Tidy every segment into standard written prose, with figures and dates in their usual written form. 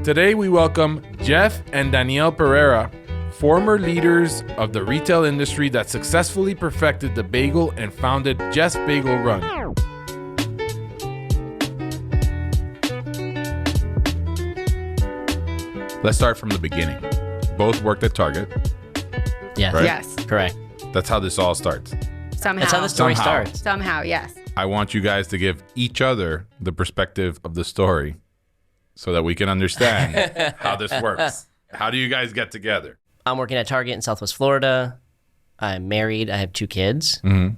Today we welcome Jeff and Danielle Perera, former leaders of the retail industry that successfully perfected the bagel and founded Just Bagel Run. Let's start from the beginning. Both worked at Target. Yeah. Right? Yes. Correct. That's how this all starts. Somehow. That's how the story Somehow. starts. Somehow, yes. I want you guys to give each other the perspective of the story so that we can understand how this works. How do you guys get together? I'm working at Target in Southwest Florida. I'm married. I have 2 kids. Mm-hmm.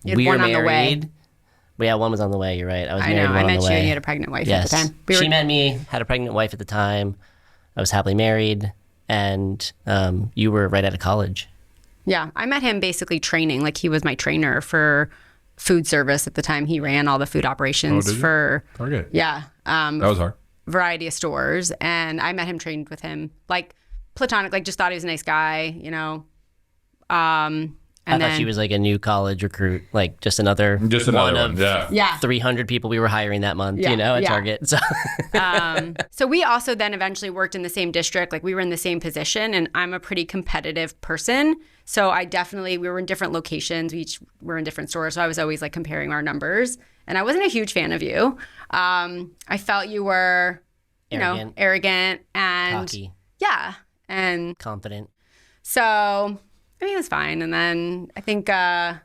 You had one on the way. married. Well, yeah, one was on the way. You're right. I was I married. know. One I on met the you way. and you had a pregnant wife Yes. at the time. She met me, had a pregnant wife at the time. I was happily married, and you were right out of college. Yeah. I met him basically training. Like, he was my trainer for food service at the time. He ran all the food operations did you? for Target. Yeah. That was hard. Variety of stores. And I met him, trained with him, like platonic, like just thought he was a nice guy, you know. I thought she was like a new college recruit, like just another one. of Yeah. 300 people we were hiring that month, Yeah, at yeah. Target. So So we also then eventually worked in the same district. Like, we were in the same position, and I'm a pretty competitive person. So we were in different locations. We each were in different stores. So I was always like comparing our numbers. And I wasn't a huge fan of you. I felt you were, arrogant and cocky, yeah. And confident. so, I mean, it was fine. And then I think you got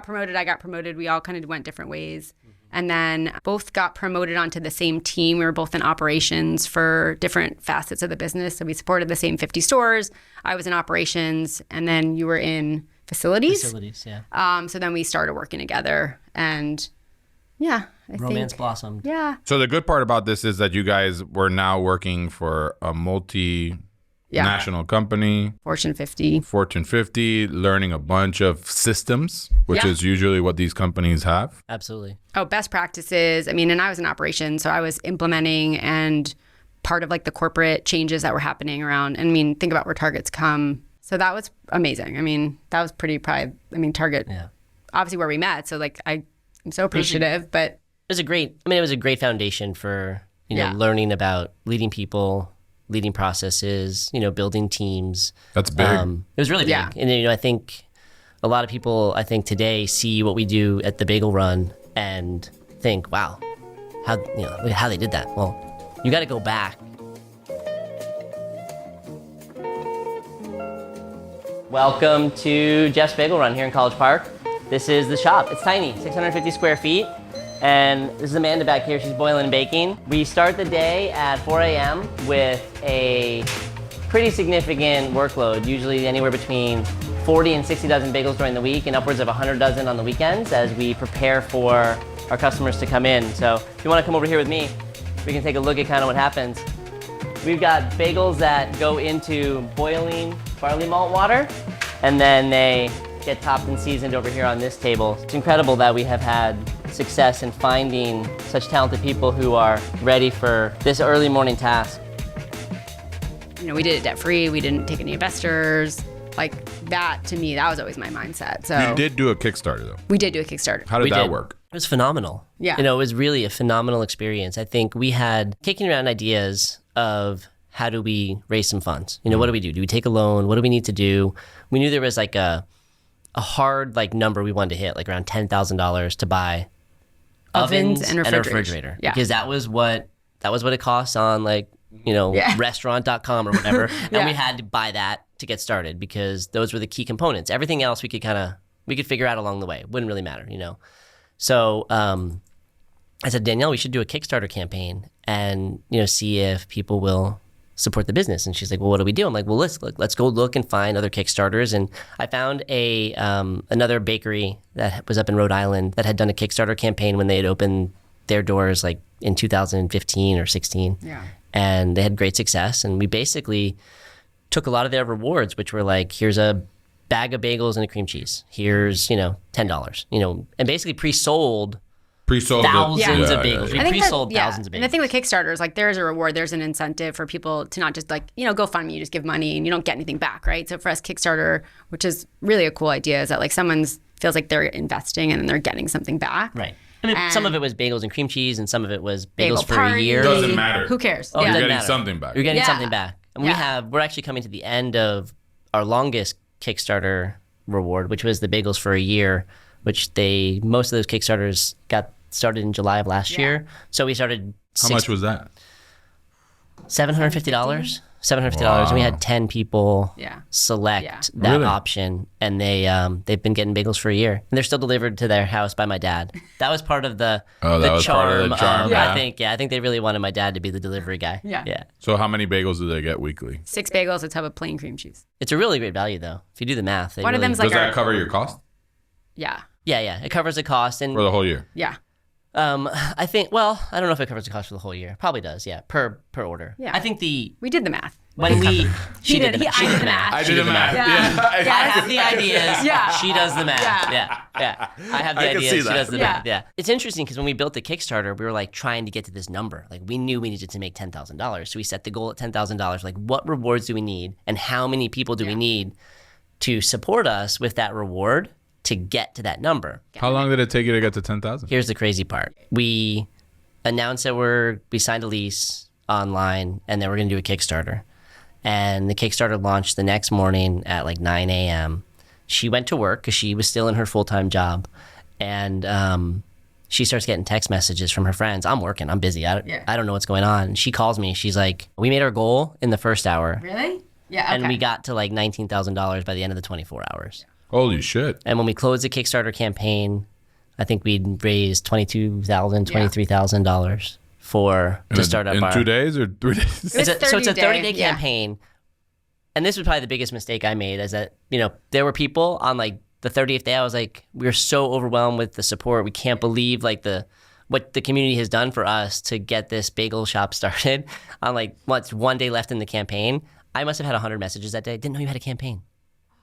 promoted, I got promoted. We all kind of went different ways. And then both got promoted onto the same team. We were both in operations for different facets of the business. So we supported the same 50 stores. I was in operations, and then you were in facilities. Yeah. So then we started working together, and Romance blossomed. Yeah. So the good part about this is that you guys were now working for a multi-national company, Fortune 50, learning a bunch of systems, which is usually what these companies have. Absolutely. Oh, best practices. I mean, and I was in operations, so I was implementing and part of like the corporate changes that were happening around. And I mean, think about where Target's come. So that was amazing. I mean, that was pretty Target, obviously where we met. So like, I'm so appreciative, but It was a great foundation for, learning about leading people, leading processes, building teams. That's big. It was really big. Yeah. And, I think a lot of people, today see what we do at the Bagel Run and think, wow, how they did that. Well, you got to go back. Welcome to Jeff's Bagel Run here in College Park. This is the shop. It's tiny, 650 square feet. And this is Amanda back here. She's boiling and baking. We start the day at 4 a.m. with a pretty significant workload, usually anywhere between 40 and 60 dozen bagels during the week and upwards of 100 dozen on the weekends as we prepare for our customers to come in. So if you want to come over here with me, we can take a look at kind of what happens. We've got bagels that go into boiling barley malt water, and then they get topped and seasoned over here on this table. It's incredible that we have had success in finding such talented people who are ready for this early morning task. we did it debt-free. We didn't take any investors. Like, that, to me, that was always my mindset. So You did do a Kickstarter, though. we did do a Kickstarter. How did that work? It was phenomenal. Yeah. It was really a phenomenal experience. I think we had kicking around ideas of how do we raise some funds? What do we do? Do we take a loan? What do we need to do? We knew there was like a hard number we wanted to hit, like around $10,000 to buy ovens and a refrigerator. Yeah. Because that was what it costs on restaurant.com or whatever. And we had to buy that to get started because those were the key components. Everything else we could figure out along the way. It wouldn't really matter, So I said, Danielle, we should do a Kickstarter campaign and, see if people will support the business. And she's like, well, what do we do? I'm like, well, let's go look and find other Kickstarters. And I found another bakery that was up in Rhode Island that had done a Kickstarter campaign when they had opened their doors like in 2015 or 16. Yeah. And they had great success. And we basically took a lot of their rewards, which were like, here's a bag of bagels and a cream cheese. Here's, $10, and basically pre-sold thousands of bagels. We pre-sold thousands of bagels. And the thing with Kickstarter is like, there's a reward, there's an incentive for people to not just GoFundMe, you just give money and you don't get anything back, right? So for us, Kickstarter, which is really a cool idea, is that like feels like they're investing and then they're getting something back. Right. I mean, some of it was bagels and cream cheese, and some of it was Bagel bagels for a party. year. Doesn't matter. Who cares? Oh, You're doesn't getting matter. something back. You're getting Yeah. something back. And we're actually coming to the end of our longest Kickstarter reward, which was the bagels for a year, which most of those Kickstarters got started in July of last year. So we started How much was that? $750. $750, and we had 10 people select that Really? option, and they've been getting bagels for a year, and they're still delivered to their house by my dad. That was part of the charm. Yeah. I think they really wanted my dad to be the delivery guy. Yeah. So how many bagels do they get weekly? 6 bagels, a tub of plain cream cheese. It's a really great value, though. If you do the math, One of them's like Does that cover your cost Yeah. yeah, it covers the cost, and for the whole year? Yeah. I think, well, I don't know if it covers the cost for the whole year. Probably does, yeah, per order. Yeah. I think We did the math. when we She did the math. I did the math. I have the ideas. Yeah. She does the math. Yeah. Yeah. I have the I can ideas. see She that. does the Yeah. math. Yeah. It's interesting because when we built the Kickstarter, we were like trying to get to this number. Like we knew we needed to make $10,000. So we set the goal at $10,000. Like what rewards do we need and how many people do we need to support us with that reward to get to that number? How long did it take you to get to 10,000? Here's the crazy part. We announced that we signed a lease online and then we're going to do a Kickstarter. And the Kickstarter launched the next morning at like 9 a.m. She went to work because she was still in her full-time job. And she starts getting text messages from her friends. I'm working. I'm busy. I don't know what's going on. And she calls me. She's like, we made our goal in the first hour. Really? Yeah. Okay. And we got to like $19,000 by the end of the 24 hours. Holy shit. And when we closed the Kickstarter campaign, I think we'd raised $22,000, $23,000 to start up in our 2 days or 3 days? It was so it's a 30-day yeah. campaign. And this was probably the biggest mistake I made is that, there were people on like the 30th day. I was like, we were so overwhelmed with the support. We can't believe like what the community has done for us to get this bagel shop started on like what's 1 day left in the campaign. I must have had 100 messages that day. Didn't know you had a campaign.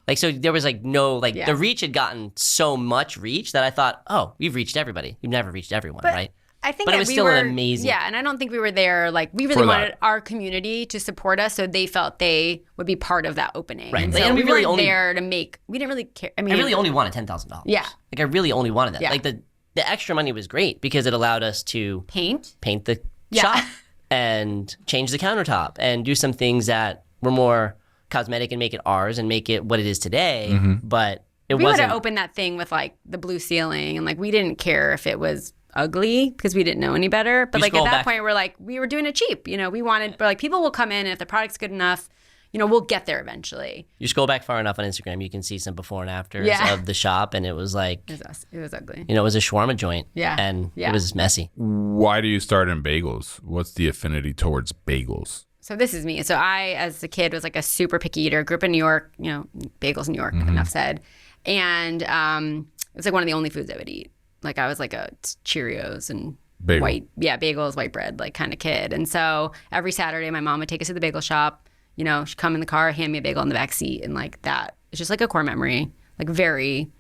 Like, so there was like no, like the reach had gotten so much reach that I thought, oh, we've reached everybody. We've never reached everyone, right? I think But that it was we still were, an amazing. Yeah, and I don't think we were there. Like, we really wanted our community to support us, so they felt they would be part of that opening. Right. And, And so we we really weren't only- there to make. We didn't really care. I mean, I really only wanted $10,000. Yeah. Like, I really only wanted that. Yeah. Like, the extra money was great because it allowed us to paint. paint the shop and change the countertop and do some things that were more cosmetic and make it ours and make it what it is today. But it We would wasn't. have opened that thing with like the blue ceiling, and like we didn't care if it was ugly because we didn't know any better. But You like at scroll that back- point, we were doing it cheap. But like people will come in, and if the product's good enough, we'll get there eventually. You scroll back far enough on Instagram, you can see some before and afters Yeah. of the shop, and it was like, It was ugly. it was a shawarma joint. Yeah. And Yeah. it was messy. Why do you start in bagels? What's the affinity towards bagels? So this is me. So I, as a kid, was like a super picky eater. Grew up in New York, bagels in New York, enough said. And it was like one of the only foods I would eat. Like I was like a Cheerios and Bagel. bagels, white bread, like kind of kid. And so every Saturday, my mom would take us to the bagel shop. She'd come in the car, hand me a bagel in the back seat, and like that. It's just like a core memory, like very,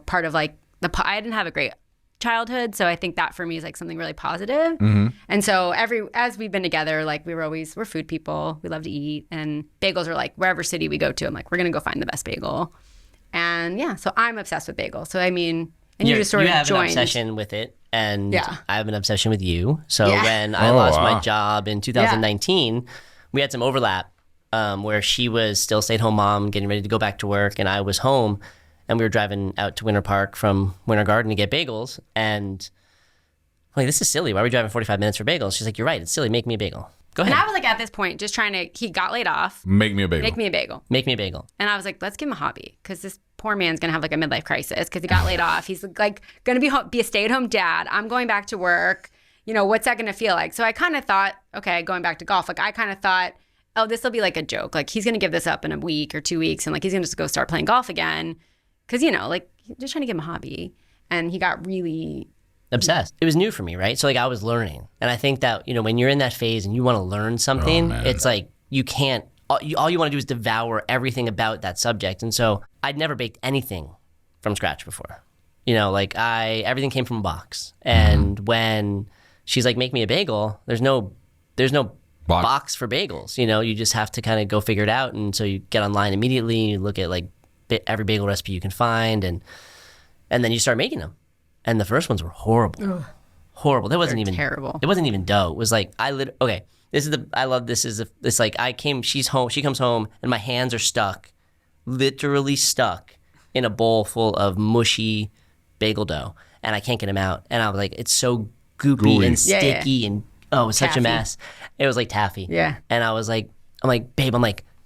part of like I didn't have a great childhood, so I think that for me is like something really positive. And so as we've been together, like we're food people. We love to eat, and bagels are like wherever city we go to, I'm like, we're gonna go find the best bagel. And yeah, so I'm obsessed with bagels. So I mean, and you just sort you of have joined. an obsession with it, and Yeah. I have an obsession with you. So Yeah. when I Oh, lost wow. my job in 2019, we had some overlap where she was still a stay-at-home mom, getting ready to go back to work, and I was home, and we were driving out to Winter Park from Winter Garden to get bagels, and I'm like, this is silly. Why are we driving 45 minutes for bagels? She's like, you're right. It's silly. Make me a bagel. Go ahead. And I was like at this point just trying to. He got laid off. Make me a bagel. Make me a bagel. Make me a bagel. And I was like, let's give him a hobby because this poor man's gonna have like a midlife crisis because he got laid off. He's like gonna be a stay-at-home dad. I'm going back to work. What's that gonna feel like? So I kind of thought, okay, going back to golf. Like I kind of thought, oh, this will be like a joke. Like he's gonna give this up in a week or 2 weeks, and like he's gonna just go start playing golf again because like just trying to give him a hobby. And he got really Obsessed. It was new for me, right? So like I was learning, and I think that when you're in that phase and you want to learn something, man. it's like you can't. All you want to do is devour everything about that subject. And so I'd never baked anything from scratch before. Like everything came from a box. And when she's like, make me a bagel, there's no box for bagels. You just have to kind of go figure it out. And so you get online immediately, you look at like every bagel recipe you can find, and then you start making them. And the first ones were horrible. Ugh. Horrible. That wasn't even terrible. It wasn't even dough. It was like okay. It's like she comes home and my hands are stuck, literally stuck in a bowl full of mushy bagel dough, and I can't get them out. And I was like, it's so goopy and sticky and it was such a mess. It was like taffy. Yeah. And I'm like, babe,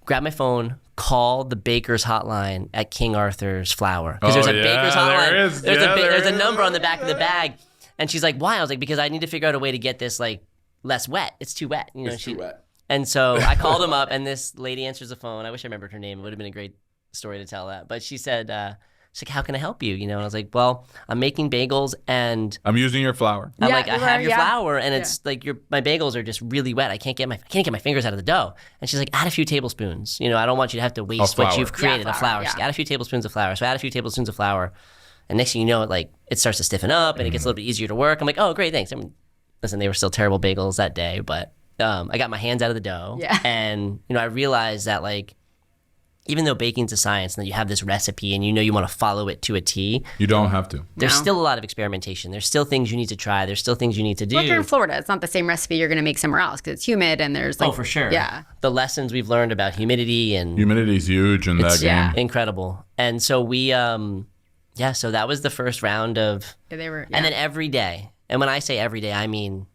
grab my phone, call the baker's hotline at King Arthur's Flour. Because there's a baker's hotline. There's a number on the back of the bag. And she's like, why? I was like, because I need to figure out a way to get this like less wet. It's too wet. You know, it's too wet. And so I called him up, and this lady answers the phone. I wish I remembered her name. It would have been a great story to tell that. But she said, she's like, how can I help you? You know, and I was like, well, I'm making bagels, and I'm using your flour. I'm like, I have your flour, and it's like my bagels are just really wet. I can't get my fingers out of the dough. And she's like, add a few tablespoons. You know, I don't want you to have to waste what you've created. Flour. She's like, add a few tablespoons of flour. So I add a few tablespoons of flour. And next thing you know, it starts to stiffen up and it gets a little bit easier to work. I'm like, oh, great, thanks. I mean, listen, they were still terrible bagels that day, but I got my hands out of the dough. Yeah. And, you know, I realized that, like, even though baking's a science and that you have this recipe and you know you want to follow it to a T. You don't have to. There's still a lot of experimentation. There's still things you need to try. There's still things you need to do. Well, if you're in Florida, it's not the same recipe you're going to make somewhere else because it's humid and there's like... Oh, for sure. Yeah. The lessons we've learned about humidity and... Humidity's huge in that game. Yeah. Incredible. And so we... so that was the first round of... And then every day, and when I say every day, I mean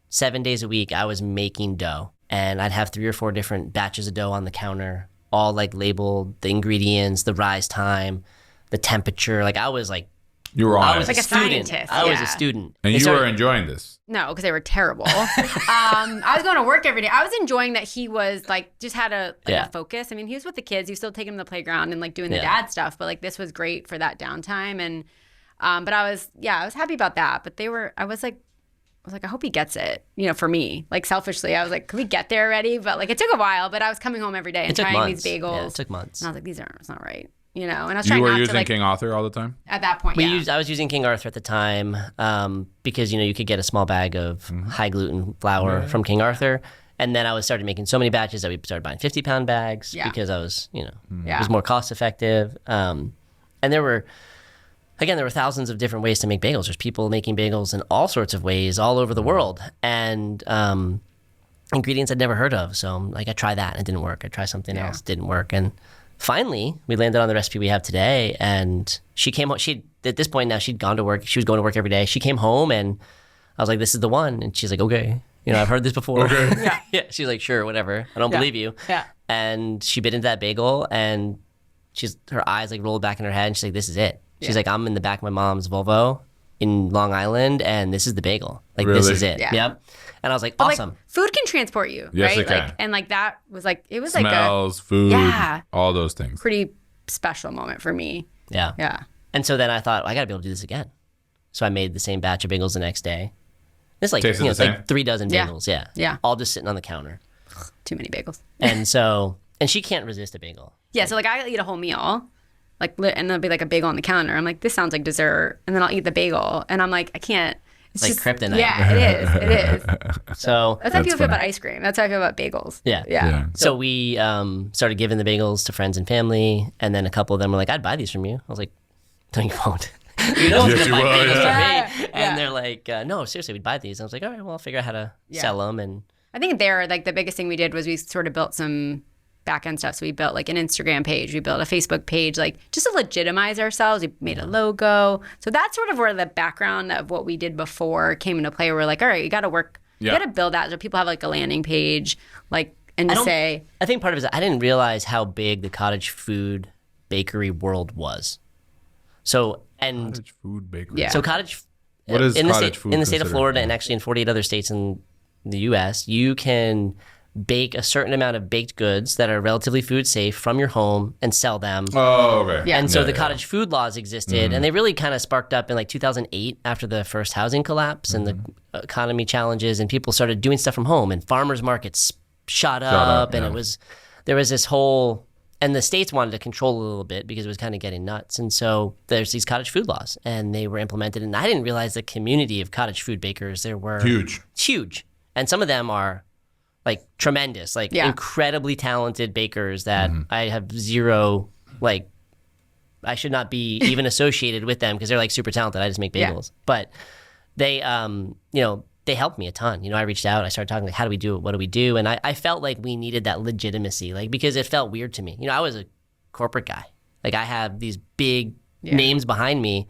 7 days a week, I was making dough. And I'd have 3 or 4 different batches of dough on the counter, all like labeled, the ingredients, the rise time, the temperature. Like I was like... You were on I was like a student. scientist. I was a student. And you were enjoying this? No, because they were terrible. I was going to work every day. I was enjoying that he was like, just had a focus. I mean, he was with the kids. He was still taking them to the playground and like doing the dad stuff. But like this was great for that downtime. And, but I was happy about that. But I was like, I hope he gets it, you know, for me. Like selfishly, I was like, can we get there already? But like it took a while, but I was coming home every day and trying these bagels. Yeah, it took months. And I was like, it's not right. You know, and I was trying not to like... You were using King Arthur all the time? At that point, I was using King Arthur at the time because, you know, you could get a small bag of high gluten flour from King Arthur. And then I started making so many batches that we started buying 50-pound bags because I was, you know, it was more cost effective. And there were thousands of different ways to make bagels. There's people making bagels in all sorts of ways all over the world. And ingredients I'd never heard of. So like I tried that and it didn't work. I tried something else, didn't work. And finally, we landed on the recipe we have today, and she came home. At this point now, she'd gone to work. She was going to work every day. She came home, and I was like, "This is the one." And she's like, "Okay, you know, I've heard this before." Okay. Yeah. She's like, "Sure, whatever. I don't believe you." Yeah. And she bit into that bagel, and her eyes like rolled back in her head, and she's like, "This is it." She's like, "I'm in the back of my mom's Volvo in Long Island, and this is the bagel. Like, this is it." Yeah. Yep. And I was like, but awesome. Like, food can transport you, yes, right? It can. Like, and like that was like it was Smells, food, all those things. Pretty special moment for me. Yeah. Yeah. And so then I thought, I got to be able to do this again. So I made the same batch of bagels the next day. It's like, it's like 3 dozen bagels. Yeah. Yeah. All just sitting on the counter. Too many bagels. And she can't resist a bagel. Yeah. So like I eat a whole meal, like, and there'll be like a bagel on the counter. I'm like, this sounds like dessert. And then I'll eat the bagel. And I'm like, I can't. It's like kryptonite. Yeah, it is. So that's how people feel about ice cream. That's how I feel about bagels. Yeah. So we started giving the bagels to friends and family, and then a couple of them were like, "I'd buy these from you." I was like, "No, you won't." You know, yes, you will. And they're like, "No, seriously, we'd buy these." I was like, "All right, well, I'll figure out how to sell them." And I think like the biggest thing we did was we sort of built some back end stuff. So we built like an Instagram page, we built a Facebook page, like just to legitimize ourselves. We made a logo. So that's sort of where the background of what we did before came into play. We're like, all right, you got to work, you got to build that so people have like a landing page, like, and to say. I think part of it is I didn't realize how big the cottage food bakery world was. So, and cottage food bakery. Yeah. So cottage. What is cottage food? In the state of Florida and actually in 48 other states in the U.S., you can bake a certain amount of baked goods that are relatively food safe from your home and sell them. Oh, okay. Yeah. And so the cottage food laws existed, and they really kind of sparked up in like 2008 after the first housing collapse and the economy challenges, and people started doing stuff from home, and farmers markets shot up, and there was this whole, and the states wanted to control a little bit because it was kind of getting nuts, and so there's these cottage food laws, and they were implemented, and I didn't realize the community of cottage food bakers there were huge, and some of them are like tremendous, like incredibly talented bakers that I have zero like not be even associated with them because they're like super talented. I just make bagels. But they, they helped me a ton. I reached out, I started talking like, how do we do it? What do we do? And I felt like we needed that legitimacy, like, because it felt weird to me. I was a corporate guy. Like I have these big names behind me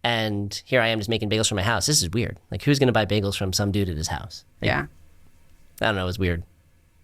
and here I am just making bagels from my house. This is weird. Like who's going to buy bagels from some dude at his house? Like, I don't know. It was weird.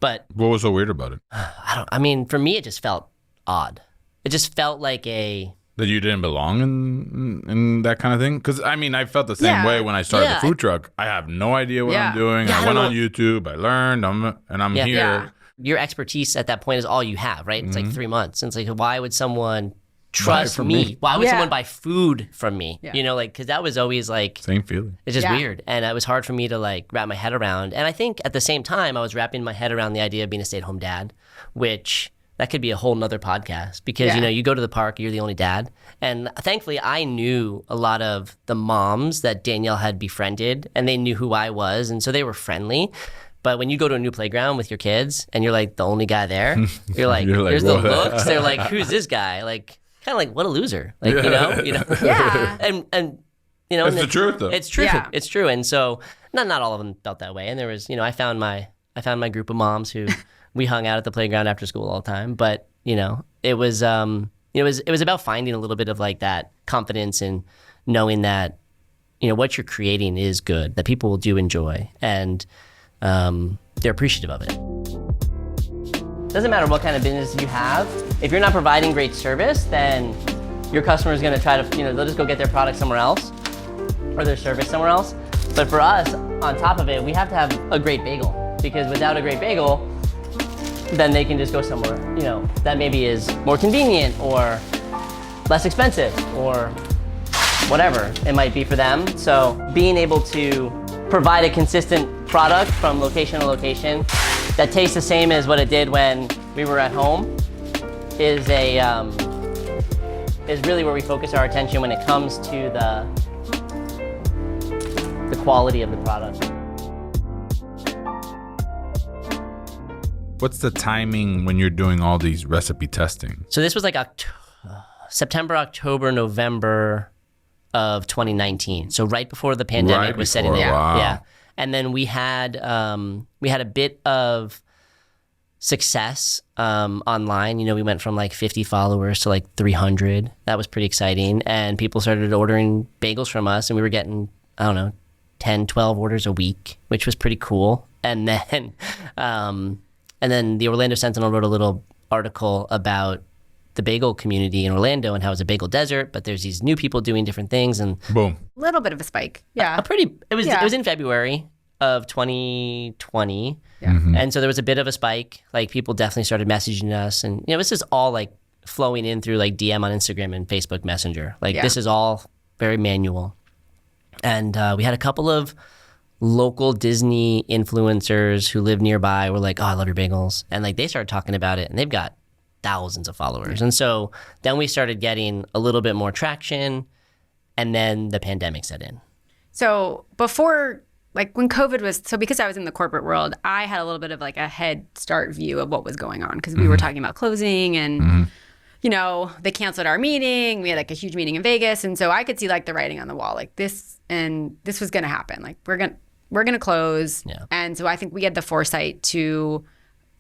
But what was so weird about it? I mean, for me, it just felt odd. It just felt like that you didn't belong in that kind of thing? Because, I mean, I felt the same way when I started the food truck. I have no idea what I'm doing. I went on YouTube. I learned. I'm here. Yeah. Your expertise at that point is all you have, right? It's like 3 months. And it's like, why would someone trust me? Why would someone buy food from me? Because that was always like... Same feeling. It's just weird. And it was hard for me to like wrap my head around. And I think at the same time, I was wrapping my head around the idea of being a stay-at-home dad, which... that could be a whole nother podcast because, you go to the park, you're the only dad. And thankfully, I knew a lot of the moms that Danielle had befriended and they knew who I was. And so they were friendly. But when you go to a new playground with your kids and you're like the only guy there, you're like there's the looks. They're like, who's this guy? Like, kind of like, what a loser. Like, Yeah. And it's the truth, though. It's true. Yeah. It's true. And so not all of them felt that way. And there was, I found my group of moms who... we hung out at the playground after school all the time, but it was about finding a little bit of like that confidence and knowing that what you're creating is good, that people do enjoy, and they're appreciative of it. Doesn't matter what kind of business you have, if you're not providing great service, then your customer is going to try to they'll just go get their product somewhere else or their service somewhere else. But for us, on top of it, we have to have a great bagel, because without a great bagel, then they can just go somewhere, that maybe is more convenient or less expensive or whatever it might be for them. So being able to provide a consistent product from location to location that tastes the same as what it did when we were at home is really where we focus our attention when it comes to the quality of the product. What's the timing when you're doing all these recipe testing? So this was like September, October, November of 2019. So right before the pandemic was setting in. Wow. Yeah. And then we had a bit of success online. We went from like 50 followers to like 300. That was pretty exciting. And people started ordering bagels from us, and we were getting, 10, 12 orders a week, which was pretty cool. And then the Orlando Sentinel wrote a little article about the bagel community in Orlando and how it's a bagel desert, but there's these new people doing different things, and boom, a little bit of a spike. Yeah, it was in February of 2020, and so there was a bit of a spike. Like people definitely started messaging us, and this is all like flowing in through like DM on Instagram and Facebook Messenger. Like this is all very manual, and we had a couple of local Disney influencers who live nearby were like, oh, I love your bagels. And like they started talking about it, and they've got thousands of followers. And so then we started getting a little bit more traction, and then the pandemic set in. So before, like when COVID was, so because I was in the corporate world, I had a little bit of like a head start view of what was going on, because we were talking about closing and they canceled our meeting. We had like a huge meeting in Vegas. And so I could see like the writing on the wall, like this was going to happen. Like we're going to close. Yeah. And so I think we had the foresight to...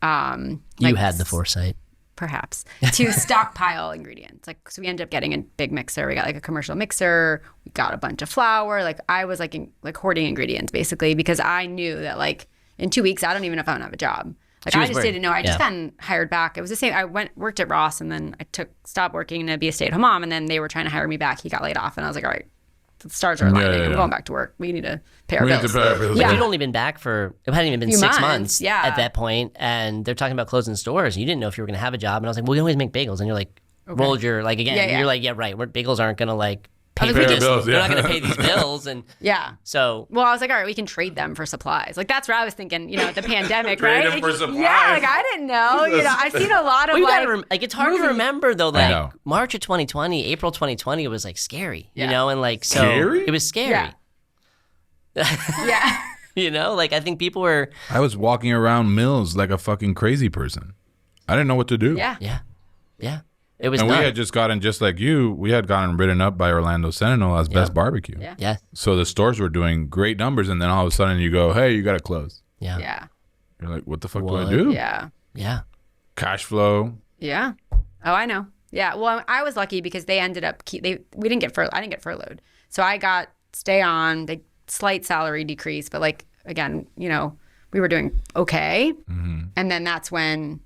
you had the foresight. Perhaps. To stockpile ingredients. Like, so we ended up getting a big mixer. We got like a commercial mixer. We got a bunch of flour. Like I was like hoarding ingredients basically, because I knew that like in 2 weeks, I don't even know if I'm going to have a job. Like I just didn't know. I just gotten hired back. It was the same. I worked at Ross, and then I stopped working to be a stay-at-home mom, and then they were trying to hire me back. He got laid off, and I was like, all right, the stars are aligning. I'm going back to work. We need to pay our bills. Yeah. We'd only been back it hadn't even been 6 months yeah. at that point, and they're talking about closing stores. You didn't know if you were going to have a job, and I was like, well, we always make bagels. And you're like, rolled your, like, again, you're like, yeah, right. Bagels aren't going to like pay for this. Bills, They're not going to pay these bills. And so. Well, I was like, all right, we can trade them for supplies. Like that's where I was thinking, the pandemic, trade right? Them for supplies. Yeah, like I didn't know. I've seen a lot of it's hard to remember though. Like March of 2020, April 2020, it was like scary, and like so scary? It was scary. Yeah. Like I think people were. I was walking around Mills like a fucking crazy person. I didn't know what to do. Yeah. It was And done. we had just gotten, just like you, we had gotten written up by Orlando Sentinel as best barbecue. Yeah. Yeah. So the stores were doing great numbers, and then all of a sudden you go, hey, you got to close. Yeah. Yeah. You're like, what the fuck What? do I do? Yeah. Yeah. Cash flow. Yeah. Oh, I know. Yeah. Well, I was lucky because they ended up I didn't get furloughed. So I got stay on, the slight salary decrease, but like again, you know, we were doing okay. And then that's when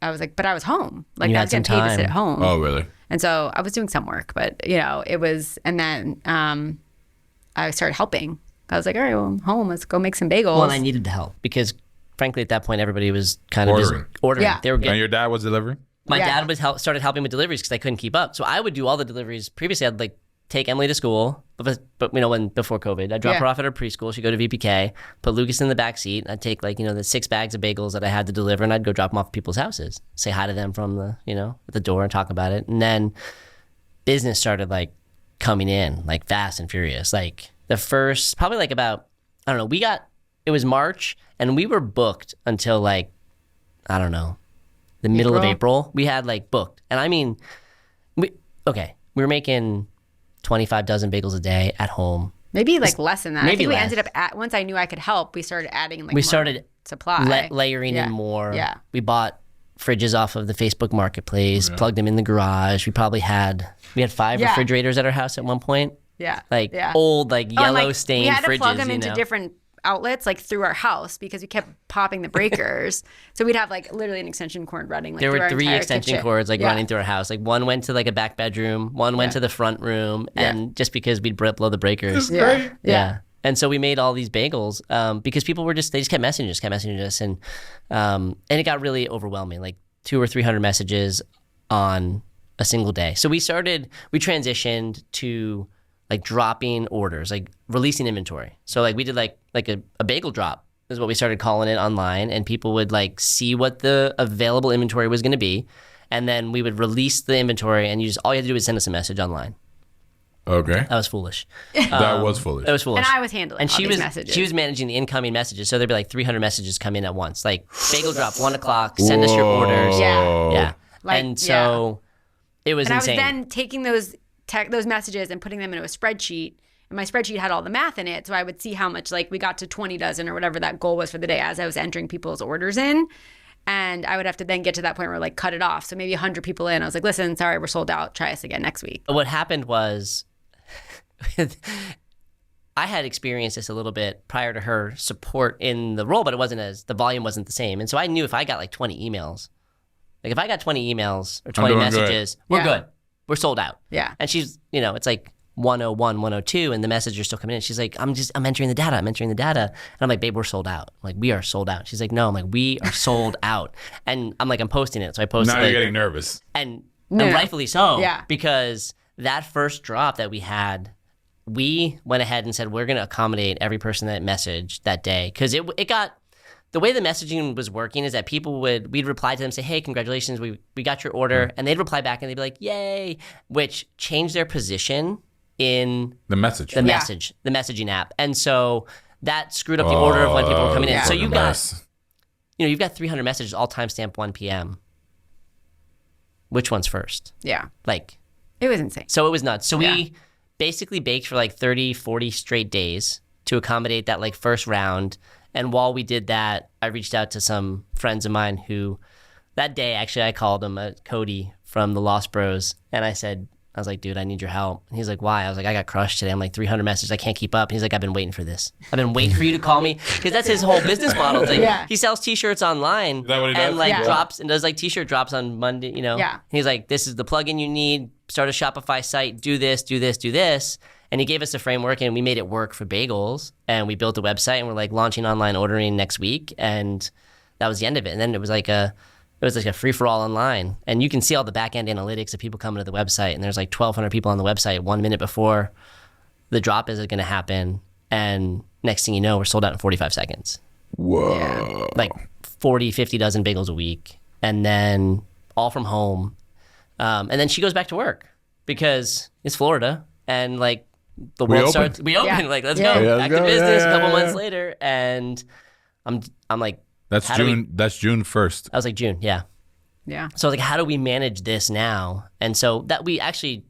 I was like, but I was home. Like You I had was getting some paid to sit time. at home. Oh, really? And so I was doing some work, but you know, it was, and then I started helping. I was like, all right, well, I'm home. Let's go make some bagels. Well, and I needed the help because, frankly, at that point, everybody was kind of Ordering. just ordering. Yeah. They were And getting. your dad was delivering? My Yeah. dad was started helping with deliveries because I couldn't keep up. So I would do all the deliveries. Previously, I'd like take Emily to school, but you know, before COVID, I'd drop her off at her preschool. She'd go to VPK, put Lucas in the back seat. I'd take like, you know, the 6 bags of bagels that I had to deliver, and I'd go drop them off at people's houses, say hi to them from the, you know, at the door and talk about it. And then business started like coming in like fast and furious. Like the first, probably like about, I don't know, it was March and we were booked until like, I don't know, the middle of April. We had like booked. And I mean, we were making 25 dozen bagels a day at home. Maybe like less than that. I Maybe think we less. once I knew I could help, we started adding like We more started supply. layering Yeah. in more. Yeah. We bought fridges off of the Facebook Marketplace, plugged them in the garage. We had 5 refrigerators at our house at one point. Yeah. Like yeah. old, like Oh, and, yellow like, stained we had to fridges. plug them you into know? different outlets like through our house because we kept popping the breakers. So we'd have like literally an extension cord running. Like, There through were our 3 entire extension kitchen. cords like Yeah. running through our house. Like one went to like a back bedroom, one went to the front room, and just because we'd blow the breakers. Yeah. Yeah. And so we made all these bagels because people were they just kept messaging us, and it got really overwhelming, like 200 or 300 messages on a single day. So we transitioned to like dropping orders, like releasing inventory. So like we did like a bagel drop is what we started calling it online, and people would like see what the available inventory was going to be, and then we would release the inventory, and all you had to do was send us a message online. Okay. That was foolish. That was foolish. It was foolish. And I was handling and all she these was messages. she was managing the incoming messages. So there'd be like 300 messages come in at once. Like bagel drop 1 o'clock. Send us your orders. Yeah. Yeah. Like, and so it was And insane. I was then taking those messages and putting them into a spreadsheet. And my spreadsheet had all the math in it. So I would see how much, like we got to 20 dozen or whatever that goal was for the day as I was entering people's orders in. And I would have to then get to that point where like cut it off. So maybe 100 people in. I was like, listen, sorry, we're sold out. Try us again next week. What happened was I had experienced this a little bit prior to her support in the role, but the volume wasn't the same. And so I knew if I got like 20 emails, like if I got 20 emails or 20 doing messages, we're good. We're sold out. Yeah. And she's, you know, it's like 101, 102, and the messages are still coming in. She's like, I'm entering the data. And I'm like, babe, we're sold out. I'm like, we are sold out. She's like, no. I'm like, we are sold out. And I'm like, I'm posting it. So I posted Now it. you're getting nervous. And No. rightfully so. Yeah. Because that first drop that we had, we went ahead and said, we're going to accommodate every person that messaged that day. Because it got, the way the messaging was working is that we'd reply to them, say, hey, congratulations, we got your order. And they'd reply back and they'd be like, yay, which changed their position in The message. the messaging app. And so that screwed up the order of when people were coming in. So you've got 300 messages all timestamped 1 p.m. Which one's first? Yeah. Like, It was insane. so it was nuts. So we basically baked for like 30, 40 straight days to accommodate that like first round. And while we did that, I reached out to some friends of mine who, that day actually I called him, Cody from the Lost Bros, and I was like, dude, I need your help. And he's like, why? I was like, I got crushed today. I'm like 300 messages. I can't keep up. And he's like, I've been waiting for this. I've been waiting for you to call me. Because that's his whole business model. It's like, he sells t-shirts online. Is that what he does? And like Yeah. drops and does like t-shirt drops on Monday, you know. Yeah. He's like, this is the plugin you need. Start a Shopify site. Do this, do this, do this. And he gave us a framework and we made it work for Bagels. And we built a website and we're like launching online ordering next week. And that was the end of it. And then it was like a free-for-all online. And you can see all the back-end analytics of people coming to the website. And there's like 1,200 people on the website 1 minute before the drop is going to happen. And next thing you know, we're sold out in 45 seconds. Whoa. Like 40, 50 dozen bagels a week. And then all from home. And then she goes back to work because it's Florida. And like the world starts. We open. Yeah. Like, let's Yeah. go. Yeah, Back let's to go. business Yeah, a couple yeah, months yeah. later. And I'm like, That's how do June. That's June 1st. I was like, June, yeah. Yeah. So like, how do we manage this now? And so that we actually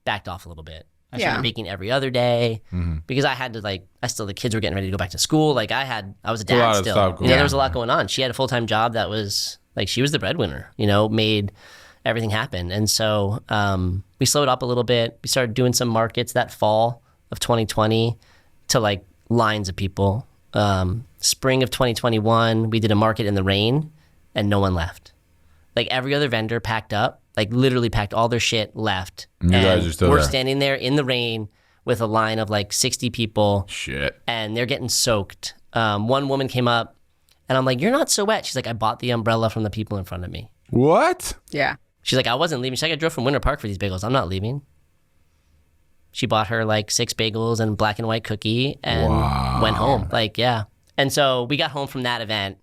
backed off a little bit. I started baking every other day because I had to the kids were getting ready to go back to school. Like I was a dad still. There was a lot going on. She had a full-time job that was like, she was the breadwinner, made everything happen. And so we slowed up a little bit. We started doing some markets that fall of 2020 to like lines of people. Spring of 2021, we did a market in the rain and no one left. Like every other vendor packed up. Like literally packed all their shit, left. You guys are still we're there. standing there in the rain with a line of like 60 people. Shit. And they're getting soaked. One woman came up and I'm like, you're not so wet. She's like, I bought the umbrella from the people in front of me. What? Yeah. She's like, I wasn't leaving. She's like, I drove from Winter Park for these bagels. I'm not leaving. She bought her like 6 bagels and a black and white cookie and went home. Like, yeah. And so we got home from that event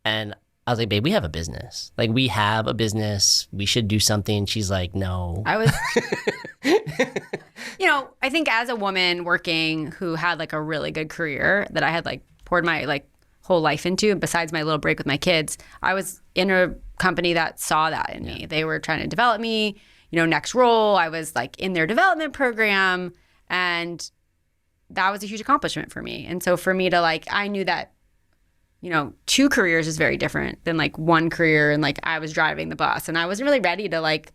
and I was like, babe, we have a business. Like, we have a business. We should do something. She's like, no. I was, I think as a woman working who had like a really good career that I had like poured my like whole life into, besides my little break with my kids, I was in a company that saw that in me. They were trying to develop me, next role. I was like in their development program, and that was a huge accomplishment for me. And so for me to like, I knew that 2 careers is very different than like 1 career, and like I was driving the bus and I wasn't really ready to like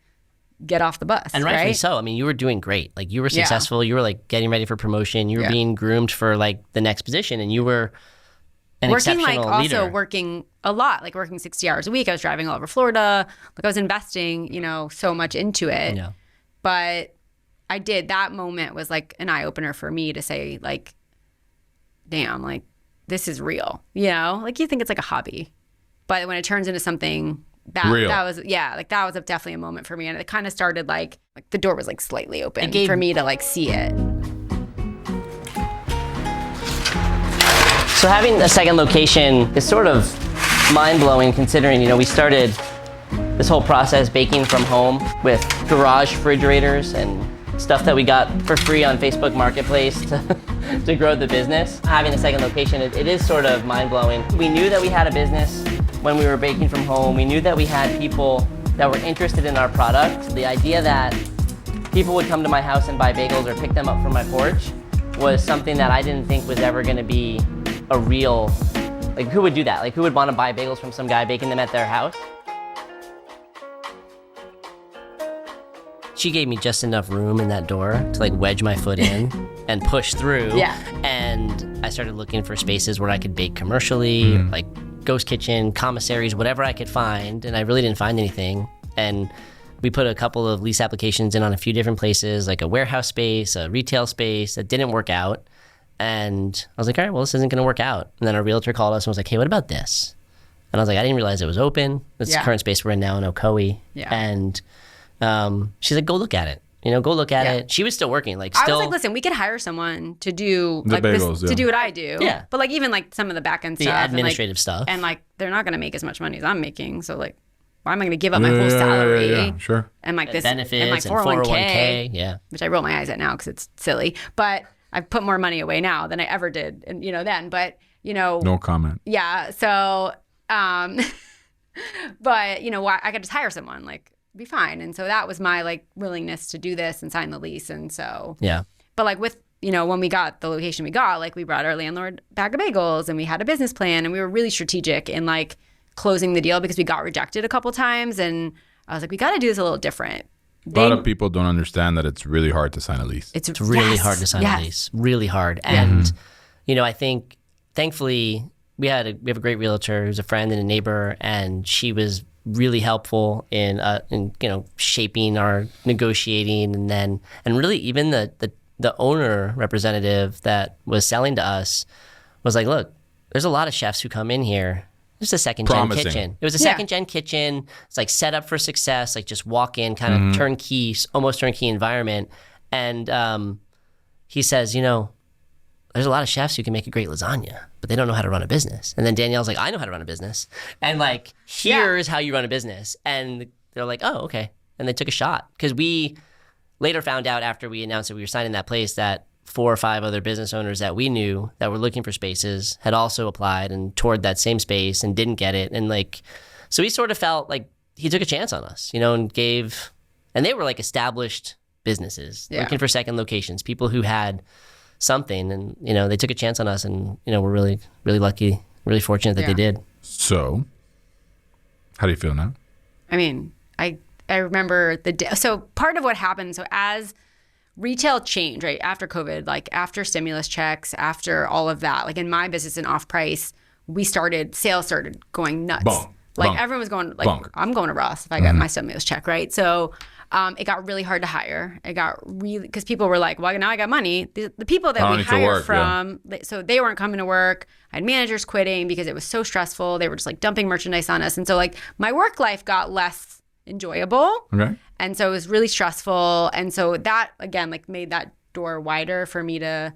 get off the bus. And rightfully so. I mean, you were doing great. Like you were successful. You were like getting ready for promotion. You were being groomed for like the next position, and you were an exceptional leader. Also working a lot, like working 60 hours a week. I was driving all over Florida. Like I was investing, so much into it. Yeah. But I did. That moment was like an eye opener for me to say like, damn, like, this is real, like you think it's like a hobby, but when it turns into something real. that was definitely a moment for me. And it kind of started like the door was like slightly open for me to like see it. So having a second location is sort of mind-blowing considering, we started this whole process baking from home with garage refrigerators and stuff that we got for free on Facebook Marketplace to grow the business. Having a second location, it is sort of mind-blowing. We knew that we had a business when we were baking from home. We knew that we had people that were interested in our product. The idea that people would come to my house and buy bagels or pick them up from my porch was something that I didn't think was ever gonna be a real, like who would do that? Like who would wanna buy bagels from some guy baking them at their house? She gave me just enough room in that door to like wedge my foot in and push through. Yeah. And I started looking for spaces where I could bake commercially, like ghost kitchen, commissaries, whatever I could find. And I really didn't find anything. And we put a couple of lease applications in on a few different places, like a warehouse space, a retail space that didn't work out. And I was like, all right, well, this isn't going to work out. And then our realtor called us and was like, hey, what about this? And I was like, I didn't realize it was open. It's the current space we're in now in Ocoee. Yeah. And she's like, go look at it. Go look at it. She was still working. I was like, listen, we could hire someone to do the like bagels, to do what I do. Yeah. But like even like some of the back end stuff, the administrative stuff, and like they're not going to make as much money as I'm making. So like, why am I going to give up my whole salary? Yeah, sure. And like this benefits and my 401k, yeah, which I roll my eyes at now because it's silly. But I've put more money away now than I ever did, and then. But no comment. Yeah. So, but why I could just hire someone like. Be fine. And so that was my like willingness to do this and sign the lease. And so but like with when we got the location we got, like we brought our landlord bag of bagels and we had a business plan and we were really strategic in like closing the deal because we got rejected a couple times, and I was like, we got to do this a little different. A lot of people don't understand that it's really hard to sign a lease. It's really hard to sign a lease, really hard. And I think thankfully we have a great realtor who's a friend and a neighbor, and she was really helpful in shaping our negotiating, and really even the owner representative that was selling to us was like, look, there's a lot of chefs who come in here. It's a second gen kitchen. It was a second gen kitchen. It's like set up for success, like just walk in, kind of turnkey, almost turnkey environment. And he says, there's a lot of chefs who can make a great lasagna, but they don't know how to run a business. And then Danielle's like, I know how to run a business. And like, here's how you run a business. And they're like, oh, okay. And they took a shot. Because we later found out after we announced that we were signing that place that 4 or 5 other business owners that we knew that were looking for spaces had also applied and toured that same space and didn't get it. And like, so we sort of felt like he took a chance on us, and they were like established businesses looking for second locations, people who had something, and they took a chance on us, and we're really, really lucky, really fortunate that they did. So, how do you feel now? I mean, I remember the day. So part of what happened, so as retail changed, right, after COVID, like after stimulus checks, after all of that, like in my business in off-price, sales started going nuts. Bonk. Like Bonk. everyone was going, like, Bonk. I'm going to Ross if I get my stimulus check, right? So it got really hard to hire. It got really, because people were like, well, now I got money. The people that we hired from, so they weren't coming to work. I had managers quitting because it was so stressful. They were just like dumping merchandise on us. And so like my work life got less enjoyable. Okay. And so it was really stressful. And so that, again, like made that door wider for me to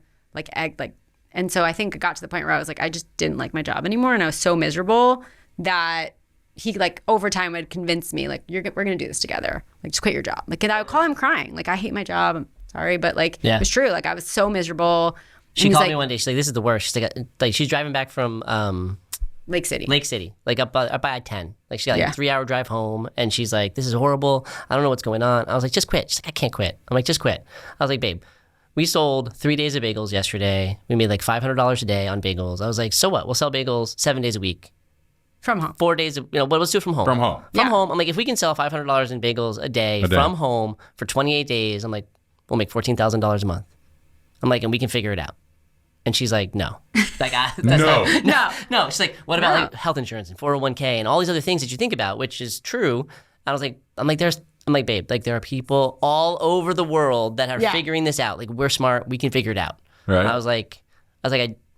and so I think it got to the point where I was like, I just didn't like my job anymore. And I was so miserable that he like over time would convince me like, we're going to do this together. Like just quit your job. Like, and I would call him crying. Like, I hate my job. I'm sorry. But like, it was true. Like I was so miserable. She called me one day. She's like, this is the worst. She's like she's driving back from Lake City, like up by I-10. Like she got like a 3-hour drive home, and she's like, this is horrible. I don't know what's going on. I was like, just quit. She's like, I can't quit. I'm like, just quit. I was like, babe, we sold 3 days of bagels yesterday. We made like $500 a day on bagels. I was like, so what? We'll sell bagels 7 days a week. From home. 4 days, but let's do it from home. From home. From home. I'm like, if we can sell $500 in bagels a day from home for 28 days, I'm like, we'll make $14,000 a month. I'm like, and we can figure it out. And she's like, no. Like, no. She's like, what about like health insurance and 401k and all these other things that you think about, which is true. I'm like, babe, like there are people all over the world that are figuring this out. Like we're smart, we can figure it out. Right. I was like,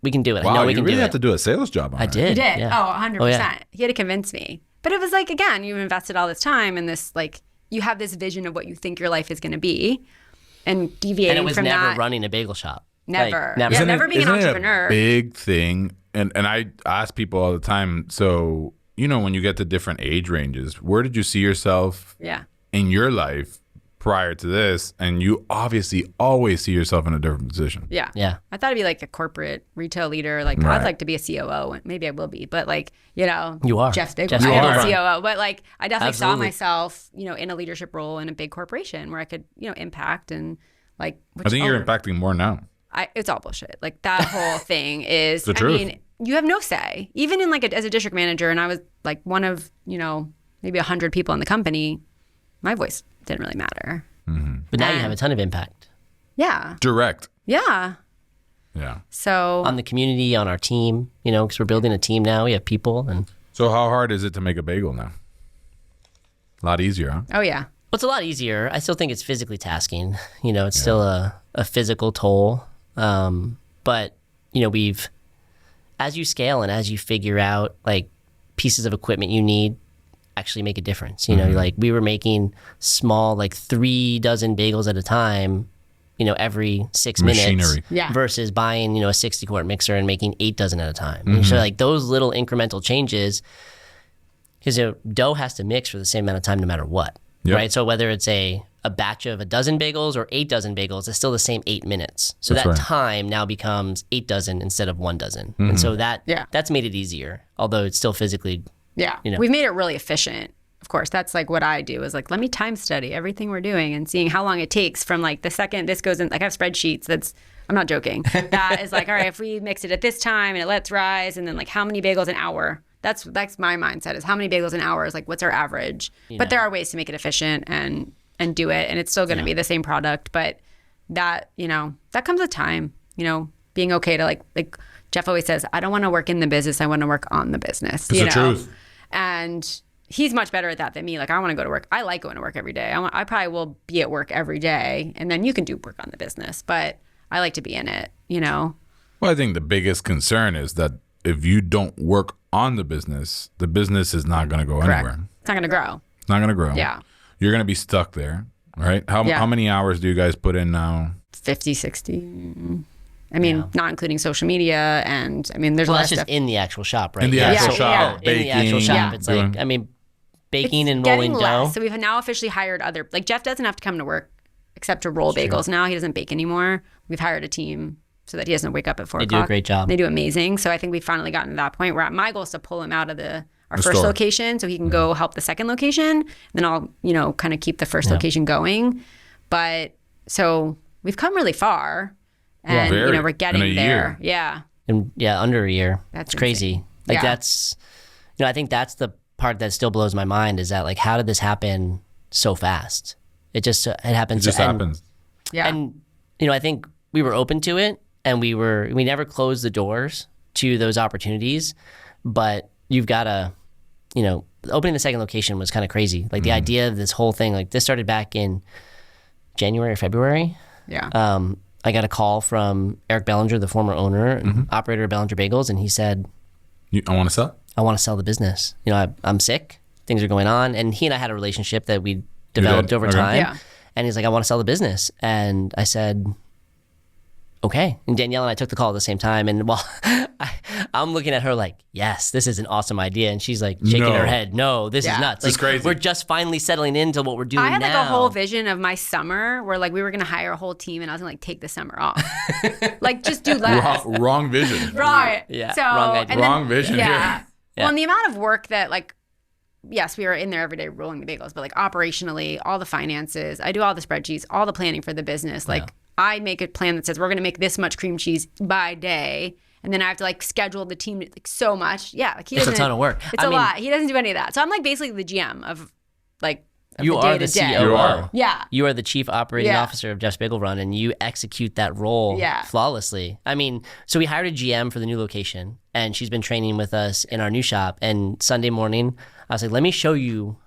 we can do it. Wow, I know we can do it. You really have to do a sales job on it. I did. You did. Yeah. Oh, 100%. Oh, yeah. He had to convince me. But it was like, again, you've invested all this time in this, like, you have this vision of what you think your life is going to be, and deviating from that. And it was never running a bagel shop. Never. Like, never. Yeah, never being an entrepreneur. A big thing. And I ask people all the time, so, when you get to different age ranges, where did you see yourself in your life prior to this? And you obviously always see yourself in a different position. Yeah. I thought I'd be like a corporate retail leader. Like, I'd like to be a COO. Maybe I will be. But like, you are. Jeff's big. Jeff, I you am are. a COO. But like, I definitely saw Absolutely. myself, in a leadership role in a big corporation where I could, impact and like. I think you're impacting more now. It's all bullshit. Like that whole thing is, The truth. I mean, you have no say. Even in like as a district manager, and I was like one of, maybe 100 people in the company, my voice didn't really matter. Mm-hmm. But now you have a ton of impact. Yeah. Direct. Yeah. Yeah. So On the community, on our team, because we're building a team now. We have people. And So how hard is it to make a bagel now? A lot easier, huh? oh yeah. well, it's a lot easier. I still think it's physically tasking. It's still a physical toll. But, as you scale and as you figure out like pieces of equipment you need actually make a difference. Like we were making small, like 3 dozen bagels at a time, every 6 minutes Machinery. versus buying, a 60 quart mixer and making 8 dozen at a time. And so like those little incremental changes, because dough has to mix for the same amount of time no matter what. Yep. Right. So whether it's a batch of a dozen bagels or 8 dozen bagels, it's still the same 8 minutes. So That's that right. time now becomes 8 dozen instead of 1 dozen. And so that's made it easier, although it's still physically. Yeah. We've made it really efficient. Of course, that's like what I do is like, let me time study everything we're doing and seeing how long it takes from like the second this goes in. Like I have spreadsheets I'm not joking. That is like, all right, if we mix it at this time and it lets rise, and then like how many bagels an hour? That's my mindset is how many bagels an hour is like, what's our average? But there are ways to make it efficient and do it. And it's still going to be the same product. But that, that comes with time, being okay to like Jeff always says, I don't want to work in the business. I want to work on the business. It's the truth. And he's much better at that than me. Like I want to go to work. I like going to work every day. I probably will be at work every day, and then you can do work on the business. But I like to be in it, Well, I think the biggest concern is that if you don't work on the business is not going to go anywhere. It's not going to grow. It's not going to grow. Yeah. You're going to be stuck there, right? How many hours do you guys put in now? 50, 60. I mean, not including social media, and I mean, there's a lot That's of just stuff. in the actual shop, right? In the actual shop, in the actual baking, shop, it's like, baking and rolling getting dough. less. So we've now officially hired like Jeff doesn't have to come to work except to roll bagels now. He doesn't bake anymore. We've hired a team so that he doesn't wake up at 4 o'clock. They do a great job. They do amazing. So I think we've finally gotten to that point where my goal is to pull him out of our first location so he can go help the second location. Then I'll, kind of keep the first location going. But so we've come really far and, we're getting there. Yeah. Under a year. That's crazy. Like that's, I think that's the part that still blows my mind is that like, how did this happen so fast? It happens. It just happens. Yeah. And, I think we were open to it and we never closed the doors to those opportunities, but you've got to, opening the second location was kind of crazy. Like the idea of this whole thing, like this started back in January or February. Yeah. I got a call from Eric Bellinger, the former owner and operator of Bellinger Bagels, and he said, I want to sell? I want to sell the business. I'm sick. Things are going on. And he and I had a relationship that we developed over time. Yeah. And he's like, I want to sell the business. And I said, okay. And Danielle and I took the call at the same time. And while I'm looking at her like, yes, this is an awesome idea. And she's like shaking her head. No, this is nuts. This is crazy. We're just finally settling into what we're doing now. I had like a whole vision of my summer where like we were going to hire a whole team and I was going to like take the summer off. Like just do less. Wrong vision. Right. Yeah. So, Wrong idea. Wrong vision. Yeah. Yeah. Well, and the amount of work that like, yes, we are in there every day rolling the bagels, but like operationally, all the finances, I do all the spreadsheets, all the planning for the business. Like I make a plan that says we're going to make this much cream cheese by day. And then I have to like schedule the team like so much. Yeah. Like it's a ton of work. It's a lot. He doesn't do any of that. So I'm like basically the GM of like, you are the day-to-day. COO. You are. Yeah. You are the chief operating officer of Jeff's Bagel Run, and you execute that role flawlessly. I mean, so we hired a GM for the new location, and she's been training with us in our new shop. And Sunday morning, I was like, let me show you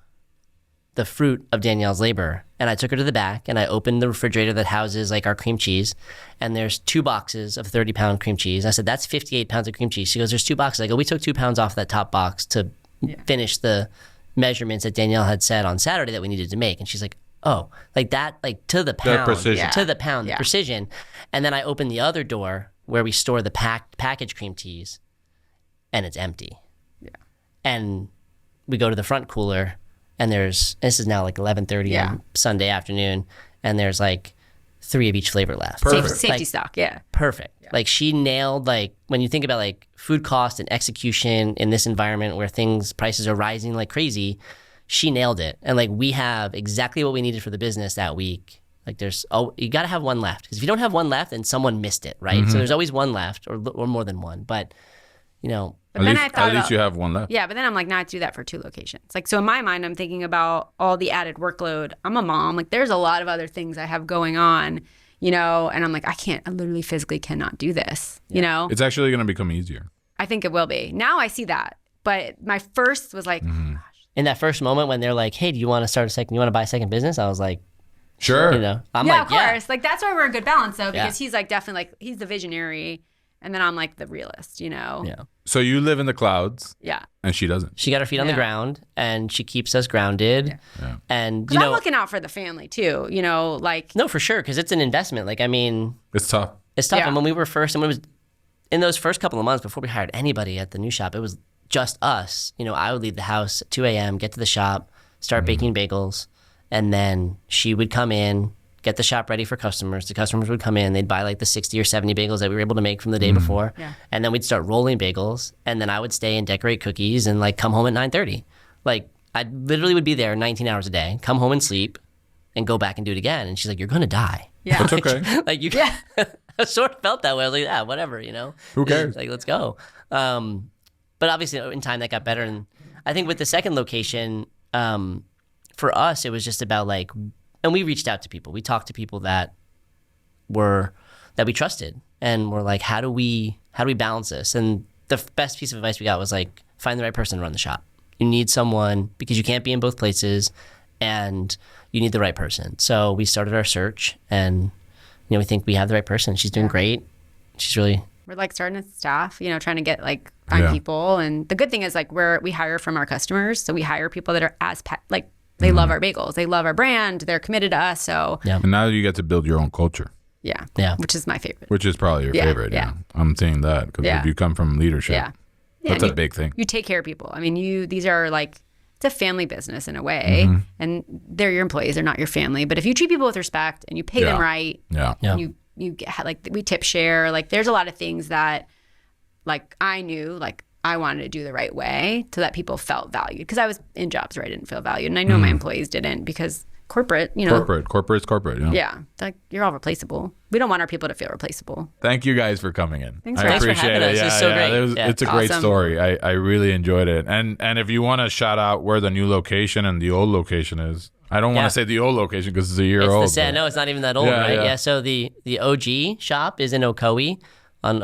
the fruit of Danielle's labor. And I took her to the back, and I opened the refrigerator that houses like our cream cheese, and there's 2 boxes of 30-pound cream cheese. I said, that's 58 pounds of cream cheese. She goes, there's 2 boxes. I go, we took 2 pounds off that top box to finish the measurements that Danielle had said on Saturday that we needed to make. And she's like, oh, like that, like to the pound, precision. to the pound, the precision. And then I opened the other door where we store the packaged cream cheese, and it's empty. Yeah. And we go to the front cooler, and this is now like 11:30 on Sunday afternoon, and there's like 3 of each flavor left. Perfect. Safety stock. Yeah. Perfect. Yeah. Like she nailed, like when you think about like food cost and execution in this environment where prices are rising like crazy, she nailed it. And like we have exactly what we needed for the business that week. Like you got to have one left, because if you don't have one left, then someone missed it, right? So there's always one left or more than one. But at least you have one left. Yeah, but then I'm like, not to do that for 2 locations. Like, so in my mind, I'm thinking about all the added workload. I'm a mom. Like, there's a lot of other things I have going on, and I'm like, I literally physically cannot do this, It's actually going to become easier. I think it will be. Now I see that. But my first was like, oh, gosh. In that first moment when they're like, hey, do you want to buy a second business? I was like, sure. I'm like, of course. Like, that's why we're a good balance, though, because he's like definitely like, he's the visionary. And then I'm like the realist, Yeah. So you live in the clouds. Yeah. And she doesn't. She got her feet on the ground, and she keeps us grounded. Yeah. And, I'm looking out for the family too, like. No, for sure. Because it's an investment. Like, I mean. It's tough. Yeah. And when we were first, and when it was in those first couple of months before we hired anybody at the new shop, it was just us. I would leave the house at 2 a.m., get to the shop, start baking bagels. And then she would come in, get the shop ready for customers. The customers would come in. They'd buy like the 60 or 70 bagels that we were able to make from the day before. Yeah. And then we'd start rolling bagels. And then I would stay and decorate cookies and like come home at 9:30. Like I literally would be there 19 hours a day, come home and sleep and go back and do it again. And she's like, you're going to die. Yeah. That's okay. Like you I sort of felt that way. I was like, yeah, whatever, Who cares? Like, let's go. But obviously in time that got better. And I think with the second location, for us, it was just about like, and we reached out to people. We talked to people that we trusted, and we're like, how do we balance this? And the best piece of advice we got was like, find the right person to run the shop. You need someone, because you can't be in both places, and you need the right person. So we started our search, and we think we have the right person. She's doing great. She's really. We're like starting a staff, trying to get like find people. And the good thing is like we hire from our customers, so we hire people that are they love our bagels. They love our brand. They're committed to us. So And now you get to build your own culture. Yeah. Which is my favorite. Which is probably your favorite. Yeah. I'm seeing that because if you come from leadership, that's a big thing. You take care of people. I mean, these are like, it's a family business in a way, and they're your employees. They're not your family. But if you treat people with respect and you pay them right, and you get, like we tip share. Like there's a lot of things that like I knew like I wanted to do the right way so that people felt valued. Because I was in jobs where I didn't feel valued. And I know my employees didn't, because corporate, you know. Corporate's corporate. You know? Yeah. Like, you're all replaceable. We don't want our people to feel replaceable. Thank you guys for coming in. Thanks I appreciate for having it. us. Yeah, It's so great. It's a great story. I really enjoyed it. And if you want to shout out where the new location and the old location is, I don't want to say the old location because it's a year old. No, it's not even that old, right? Yeah. So the OG shop is in Ocoee on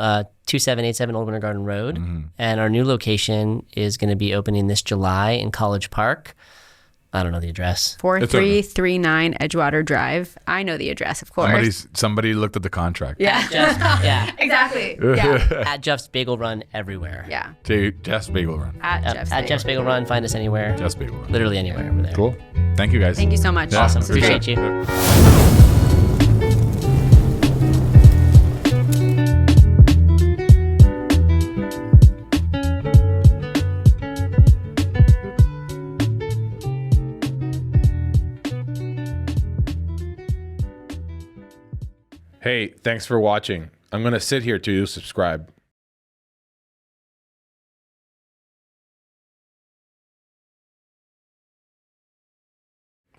2787 Old Winter Garden Road. And our new location is going to be opening this July in College Park. I don't know the address. 4339 Edgewater Drive. I know the address, of course. Somebody looked at the contract. Yeah. Exactly. Yeah. At Jeff's Bagel Run everywhere. Yeah. Jeff's Bagel Run. At Jeff's Bagel Run. Find us anywhere. Jeff's Bagel Run. Literally anywhere over there. Cool. Thank you guys. Thank you so much. Yeah, Awesome. Appreciate you. Hey, thanks for watching. I'm going to sit here till you subscribe.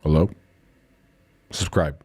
Hello? Subscribe.